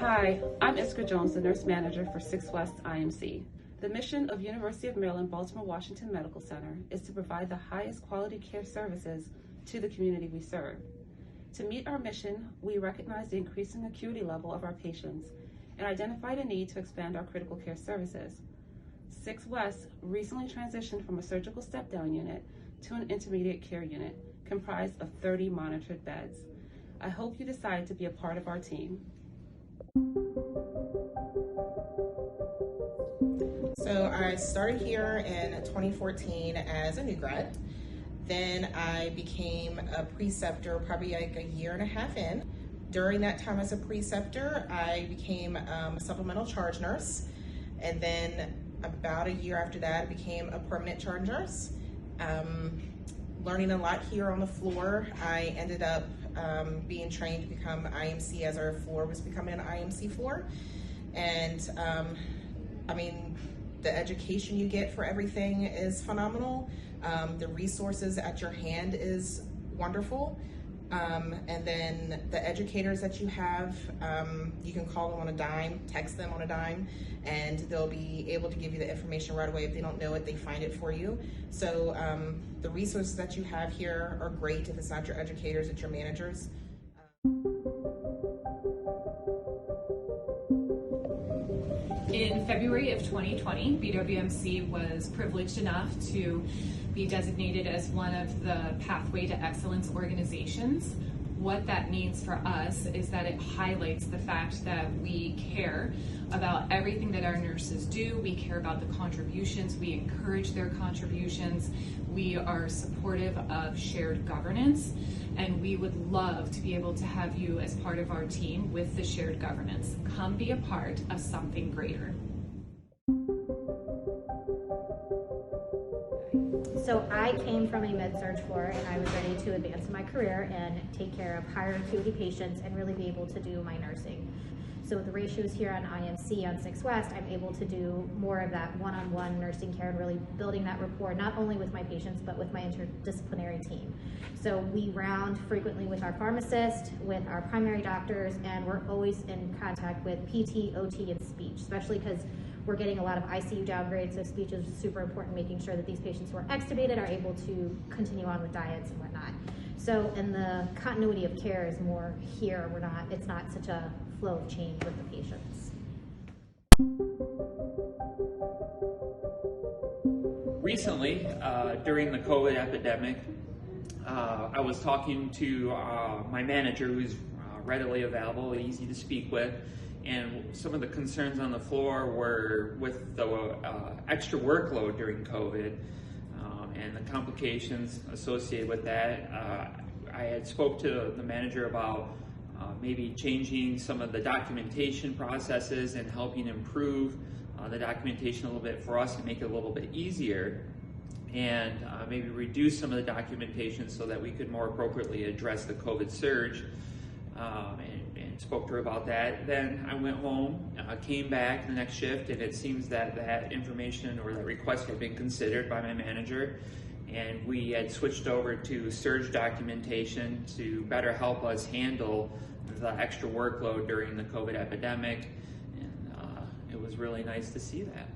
Hi, I'm Iskra Jones, the nurse manager for 6 West IMC. The mission of University of Maryland Baltimore Washington Medical Center is to provide the highest quality care services to the community we serve. To meet our mission, we recognize the increasing acuity level of our patients and identified a need to expand our critical care services. 6 West recently transitioned from a surgical step-down unit to an intermediate care unit comprised of 30 monitored beds. I hope you decide to be a part of our team. So I started here in 2014 as a new grad. Then I became a preceptor probably like a year and a half in. During that time as a preceptor, I became a supplemental charge nurse. And then about a year after that, I became a permanent charge nurse. Learning a lot here on the floor. I ended up being trained to become IMC as our floor was becoming an IMC floor. And I mean, the education you get for everything is phenomenal. The resources at your hand is wonderful. And then the educators that you have, you can call them on a dime, text them on a dime, and they'll be able to give you the information right away. If they don't know it, they find it for you. So the resources that you have here are great. If it's not your educators, it's your managers. In February of 2020, BWMC was privileged enough to be designated as one of the Pathway to Excellence organizations. What that means for us is that it highlights the fact that we care about everything that our nurses do. We care about the contributions. We encourage their contributions. We are supportive of shared governance, and we would love to be able to have you as part of our team with the shared governance. Come be a part of something greater. So I came from a med-surg floor, and I was ready to advance in my career and take care of higher acuity patients and really be able to do my nursing. So with the ratios here on IMC on 6 West, I'm able to do more of that one-on-one nursing care and really building that rapport, not only with my patients, but with my interdisciplinary team. So we round frequently with our pharmacist, with our primary doctors, and we're always in contact with PT, OT, and speech, especially because we're getting a lot of ICU downgrades, so speech is super important, making sure that these patients who are extubated are able to continue on with diets and whatnot. So, and the continuity of care is more here. It's not such a flow of change with the patients. Recently, during the COVID epidemic, I was talking to my manager, who's readily available, easy to speak with, and some of the concerns on the floor were with the extra workload during COVID and the complications associated with that. I had spoke to the manager about maybe changing some of the documentation processes and helping improve the documentation a little bit for us and make it a little bit easier, and maybe reduce some of the documentation so that we could more appropriately address the COVID surge. And spoke to her about that. Then I went home, came back the next shift, and it seems that that information or that request had been considered by my manager, and we had switched over to surge documentation to better help us handle the extra workload during the COVID epidemic, and it was really nice to see that.